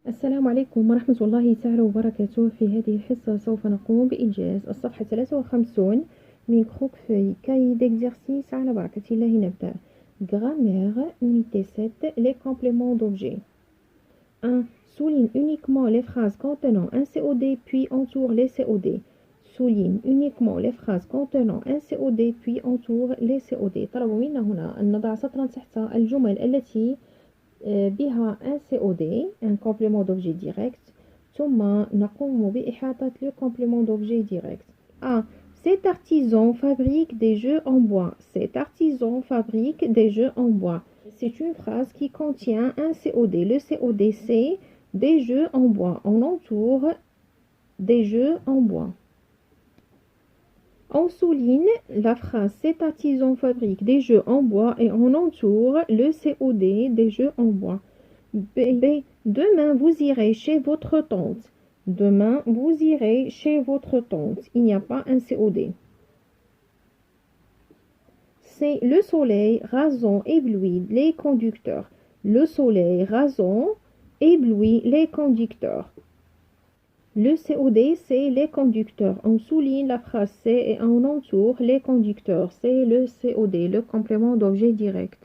السلام عليكم ورحمة الله تعالى وبركاته. في هذه الحصة سوف نقوم بإنجاز الصفحة 53 من groupe feuille cahier d'exercice على بركة الله. نبدأ. Grammaire, unité 7, les compléments d'objet. 1. Souligne uniquement les phrases contenant un COD puis entoure les COD. Souligne uniquement les phrases contenant un COD puis entoure les COD. طلبوا منا هنا أن نضع سطرا تحت الجمل التي بها un COD, un complément d'objet direct. ثم نقوم بإحاطة le complément d'objet direct. A. Cet artisan fabrique des jeux en bois. Cet artisan fabrique des jeux en bois. C'est une phrase qui contient un COD. Le COD, c'est des jeux en bois. On entoure des jeux en bois. On souligne la phrase « Cet artisan fabrique des jeux en bois » et on entoure le COD des jeux en bois. B. Demain, vous irez chez votre tante. Demain, vous irez chez votre tante. Il n'y a pas un COD. C. Le soleil rasant éblouit les conducteurs. Le soleil rasant éblouit les conducteurs. Le COD, c'est les conducteurs. On souligne la phrase C et on entoure les conducteurs. C'est le COD, le complément d'objet direct.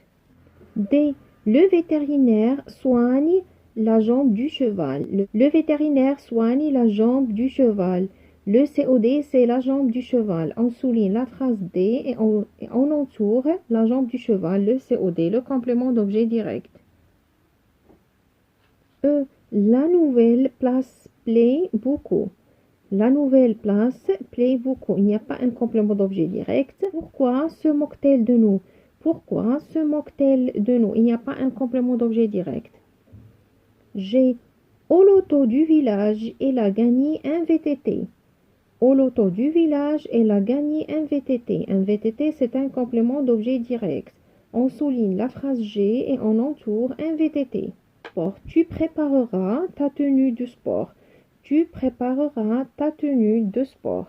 D. Le vétérinaire soigne la jambe du cheval. Le vétérinaire soigne la jambe du cheval. Le COD, c'est la jambe du cheval. On souligne la phrase D et on entoure la jambe du cheval. Le COD, le complément d'objet direct. E. La nouvelle place plaît beaucoup. La nouvelle place plaît beaucoup. Il n'y a pas un complément d'objet direct. Pourquoi se moque-t-elle de nous? Pourquoi se moque-t-elle de nous? Il n'y a pas un complément d'objet direct. G. Au loto du village, elle a gagné un VTT. Au loto du village, elle a gagné un VTT. Un VTT, c'est un complément d'objet direct. On souligne la phrase G et on entoure un VTT. Tu prépareras ta tenue de sport. Tu prépareras ta tenue de sport.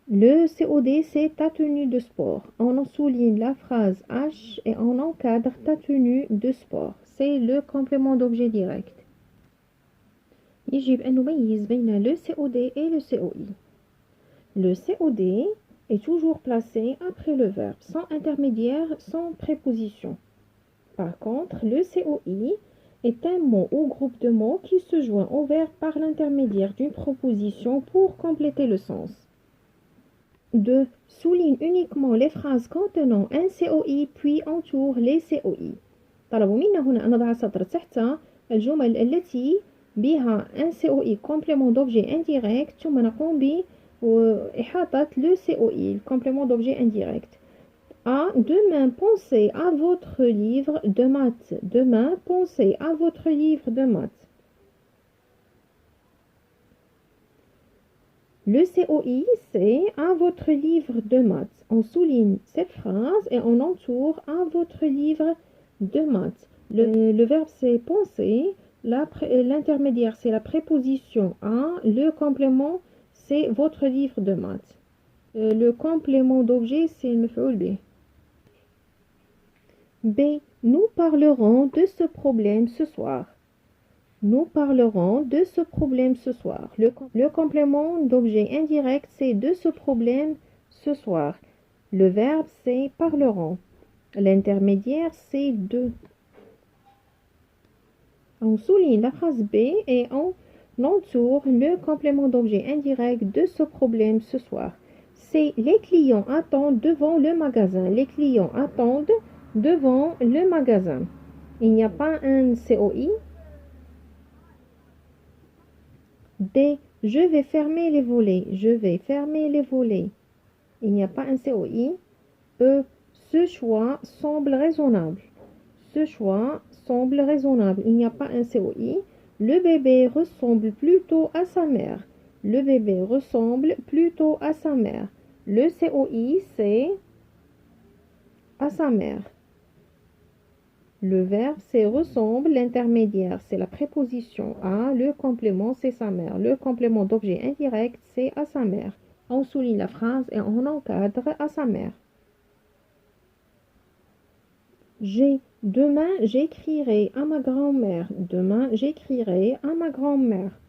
Le COD, c'est ta tenue de sport. On souligne la phrase H et on encadre ta tenue de sport. C'est le complément d'objet direct. يجب أن نميز بين le COD et le COI. Le COD est toujours placé après le verbe, sans intermédiaire, sans préposition. Par contre, le COI est un mot ou groupe de mots qui se joint au verbe par l'intermédiaire d'une proposition pour compléter le sens. 2. Souligne uniquement les phrases contenant un COI puis entoure les COI. طلبوا منا هنا أن نضع سطر تحت الجمل التي بها un COI complément d'objet indirect ثم نقوم بإحاطة le COI, le complément d'objet indirect. A. Demain, pensez à votre livre de maths. Demain, pensez à votre livre de maths. Le COI, c'est à votre livre de maths. On souligne cette phrase et on entoure à votre livre de maths. Le verbe, c'est penser. L'intermédiaire, c'est la préposition à. Le complément, c'est votre livre de maths. Le complément d'objet, c'est le maf'oul bih. B. Nous parlerons de ce problème ce soir. Nous parlerons de ce problème ce soir. Le complément d'objet indirect, c'est de ce problème ce soir. Le verbe, c'est parleront. L'intermédiaire, c'est de. On souligne la phrase B et on entoure le complément d'objet indirect de ce problème ce soir. C'est les clients attendent devant le magasin. Les clients attendent devant le magasin. Il n'y a pas un COI. D. Je vais fermer les volets. Je vais fermer les volets. Il n'y a pas un COI. E. Ce choix semble raisonnable. Ce choix semble raisonnable. Il n'y a pas un COI. Le bébé ressemble plutôt à sa mère. Le bébé ressemble plutôt à sa mère. Le COI, c'est à sa mère. Le verbe, c'est ressemble. L'intermédiaire, c'est la préposition à. Le complément, c'est sa mère. Le complément d'objet indirect, c'est à sa mère. On souligne la phrase et on encadre à sa mère. Demain, j'écrirai à ma grand-mère. Demain, j'écrirai à ma grand-mère.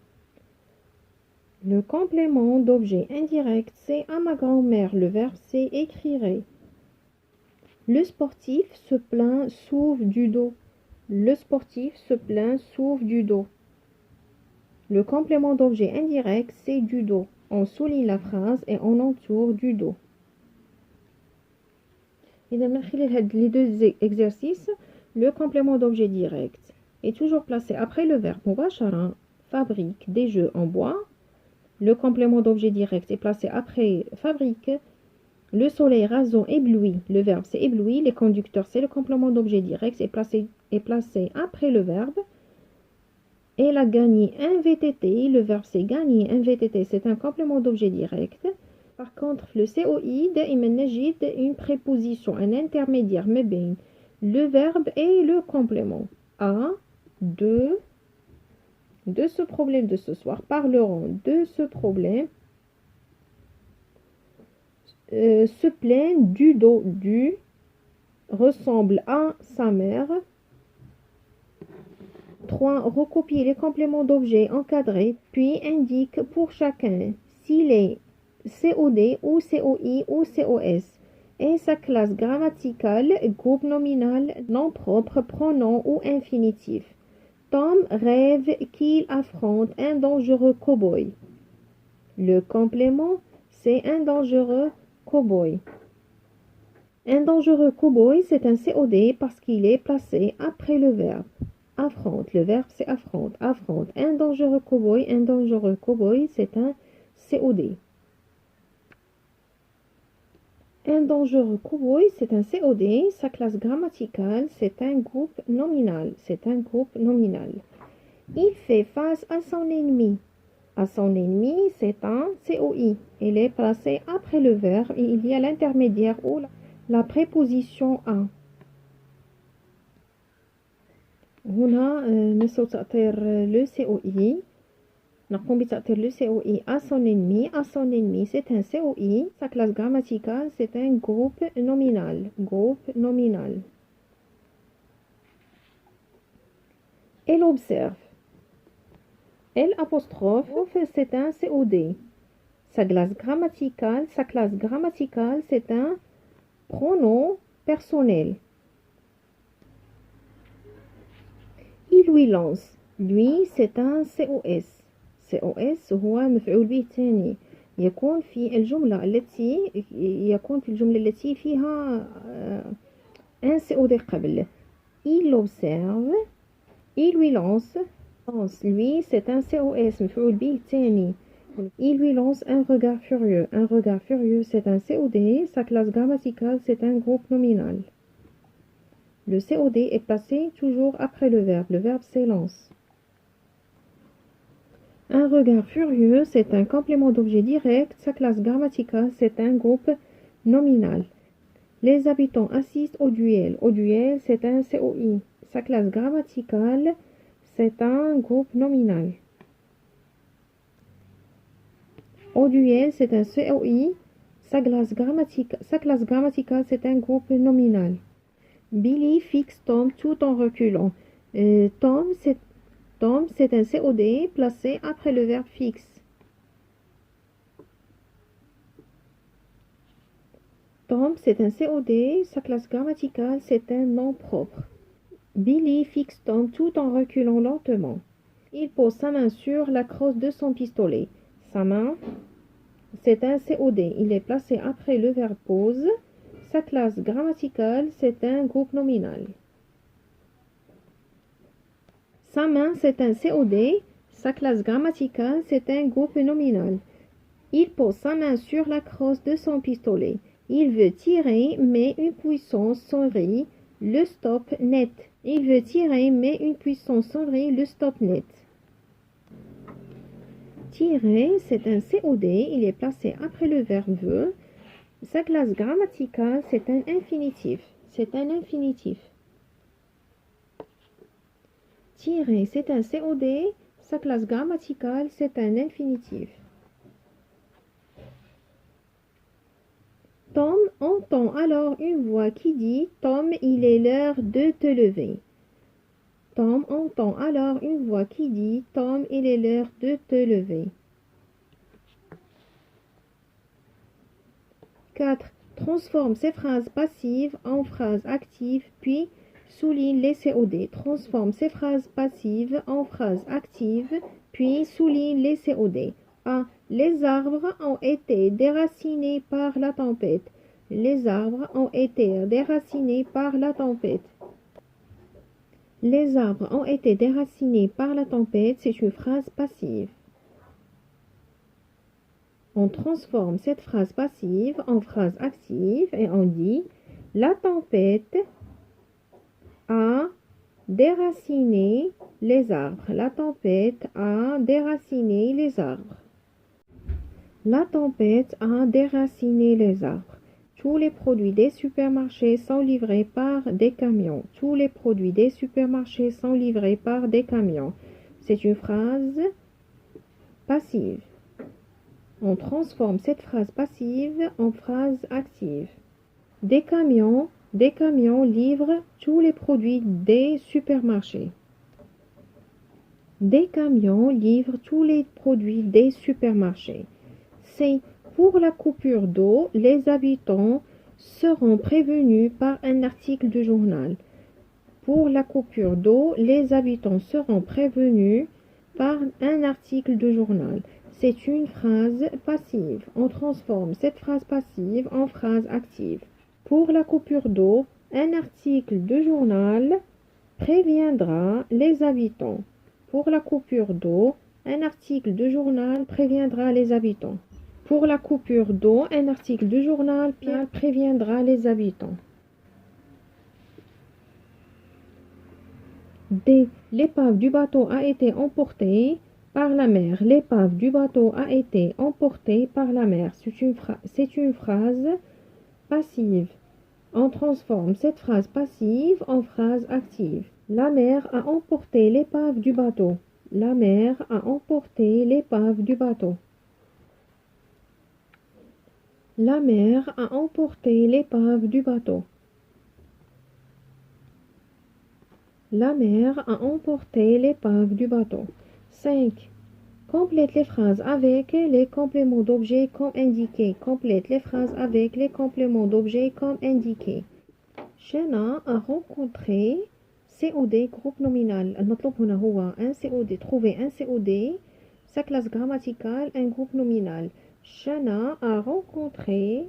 Le complément d'objet indirect, c'est à ma grand-mère. Le verbe, c'est écrirai. Le sportif se plaint, souffle du dos. Le sportif se plaint, souffle du dos. Le complément d'objet indirect, c'est du dos. On souligne la phrase et on entoure du dos. Et dans les deux exercices, le complément d'objet direct est toujours placé après le verbe. Mubashara fabrique des jeux en bois. Le complément d'objet direct est placé après fabrique. Le soleil rasant éblouit. Le verbe c'est éblouit. Les conducteurs c'est le complément d'objet direct est placé après le verbe. Elle a gagné un VTT. Le verbe c'est gagner. Un VTT c'est un complément d'objet direct. Par contre, le COI, دائما نجد une préposition, un intermédiaire, ما بين le verbe et le complément. De ce problème de ce soir, parleront de ce problème, se plaignent du dos du, ressemble à sa mère. 3. Recopier les compléments d'objet encadrés, puis indique pour chacun s'il est COD ou COI ou COS et sa classe grammaticale, groupe nominal, nom propre, pronom ou infinitif. Tom rêve qu'il affronte un dangereux cow-boy. Le complément, c'est un dangereux cow-boy. Un dangereux cow-boy, c'est un COD parce qu'il est placé après le verbe. Affronte, le verbe c'est affronte, affronte. Un dangereux cow-boy, c'est un COD. Un dangereux cow-boy, c'est un COD. Sa classe grammaticale, c'est un groupe nominal. C'est un groupe nominal. Il fait face à son ennemi. À son ennemi, c'est un COI. Il est placé après le verbe et il y a l'intermédiaire ou la préposition à. هنا نسوي تأطير le COI. نقوم بتأطير le COI à son ennemi. À son ennemi, c'est un COI. Sa classe grammaticale, c'est un groupe nominal. Groupe nominal. Elle observe. L apostrophe, c'est un COD. Sa classe grammaticale, c'est un pronom personnel. Il lui lance. Lui, c'est un COS. COS هو مفعول به الثاني. يكون في الجملة التي فيها un COD قبل. Il l'observe. Il lui lance. Lui, c'est un COS مفعول به الثاني. Il lui lance un regard furieux. Un regard furieux, c'est un COD. Sa classe grammaticale, c'est un groupe nominal. Le COD est placé toujours après le verbe. Le verbe s'élance. Un regard furieux, c'est un complément d'objet direct. Sa classe grammaticale, c'est un groupe nominal. Les habitants assistent au duel. Au duel, c'est un COI. Sa classe grammaticale, c'est un groupe nominal. Au duel, c'est un COI. Sa classe grammaticale, c'est un groupe nominal. Billy fixe Tom tout en reculant. Tom, c'est un COD placé après le verbe fixe. Tom, c'est un COD. Sa classe grammaticale, c'est un nom propre. Billy fixe Tom tout en reculant lentement. Il pose sa main sur la crosse de son pistolet. Sa main, c'est un COD. Il est placé après le verbe pose. Sa classe grammaticale, c'est un groupe nominal. Sa main, c'est un COD. Sa classe grammaticale, c'est un groupe nominal. Il pose sa main sur la crosse de son pistolet. Il veut tirer, mais une puissance sonnerie le stop net. Il veut tirer, mais une puissance sonnerie le stop net. Tirer, c'est un COD. Il est placé après le verbe veut. Sa classe grammaticale, c'est un infinitif. C'est un infinitif. Tirer, c'est un COD. Sa classe grammaticale, c'est un infinitif. Tom entend alors une voix qui dit « Tom, il est l'heure de te lever ». Tom entend alors une voix qui dit « Tom, il est l'heure de te lever ». 4. Transforme ces phrases passives en phrases actives, puis souligne les COD. Transforme ces phrases passives en phrases actives, puis souligne les COD. A. Les arbres ont été déracinés par la tempête. Les arbres ont été déracinés par la tempête. Les arbres ont été déracinés par la tempête, c'est une phrase passive. On transforme cette phrase passive en phrase active et on dit « La tempête a déraciné les arbres. La tempête a déraciné les arbres. La tempête a déraciné les arbres. Tous les produits des supermarchés sont livrés par des camions. Tous les produits des supermarchés sont livrés par des camions. » C'est une phrase passive. On transforme cette phrase passive en phrase active. Des camions livrent tous les produits des supermarchés. Des camions livrent tous les produits des supermarchés. C'est pour la coupure d'eau, les habitants seront prévenus par un article du journal. Pour la coupure d'eau, les habitants seront prévenus par un article du journal. C'est une phrase passive. On transforme cette phrase passive en phrase active. Pour la coupure d'eau, un article du journal préviendra les habitants. Pour la coupure d'eau, un article du journal préviendra les habitants. Pour la coupure d'eau, un article du journal préviendra les habitants. D. L'épave du bateau a été emportée par la mer. L'épave du bateau a été emportée par la mer. C'est une phrase passive. On transforme cette phrase passive en phrase active. La mer a emporté l'épave du bateau. La mer a emporté l'épave du bateau. La mer a emporté l'épave du bateau. La mer a emporté l'épave du bateau. 5. Complète les phrases avec les compléments d'objet comme indiqué. Complète les phrases avec les compléments d'objet comme indiqué. Shana a rencontré COD groupe nominal. المطلوب هنا هو un COD. Trouver un COD. Sa classe grammaticale, un groupe nominal. Shana a rencontré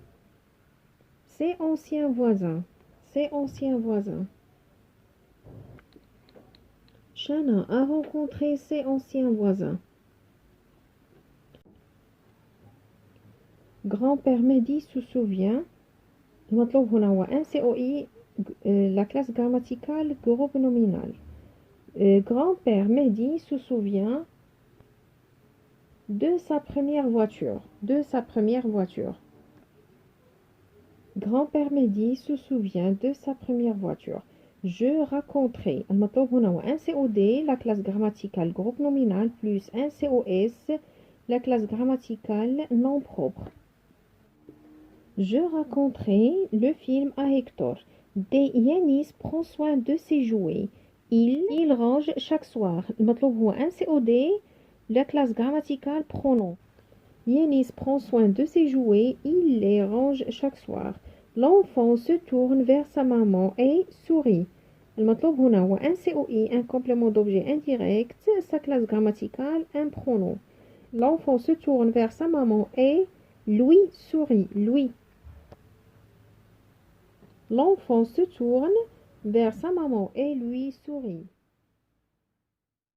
ses anciens voisins. Ses anciens voisins. Shana a rencontré ses anciens voisins. Grand-père Mehdi se souvient. المطلوب هنا هو un COI, la classe grammaticale groupe nominal. Grand-père Mehdi se souvient de sa première voiture. De sa première voiture. Grand-père Mehdi se souvient de sa première voiture. Je raconterai. المطلوب هنا هو un COD, la classe grammaticale groupe nominal, plus un COS, la classe grammaticale nom propre. Je raconterai le film à Hector. Yanis prend soin de ses jouets. Il range chaque soir. المطلوب هو un COD, la classe grammaticale pronom. Yanis prend soin de ses jouets. Il les range chaque soir. L'enfant se tourne vers sa maman et sourit. المطلوب هنا هو un COI, un complément d'objet indirect, sa classe grammaticale, un pronom. L'enfant se tourne vers sa maman et lui sourit. Lui. L'enfant se tourne vers sa maman et lui sourit.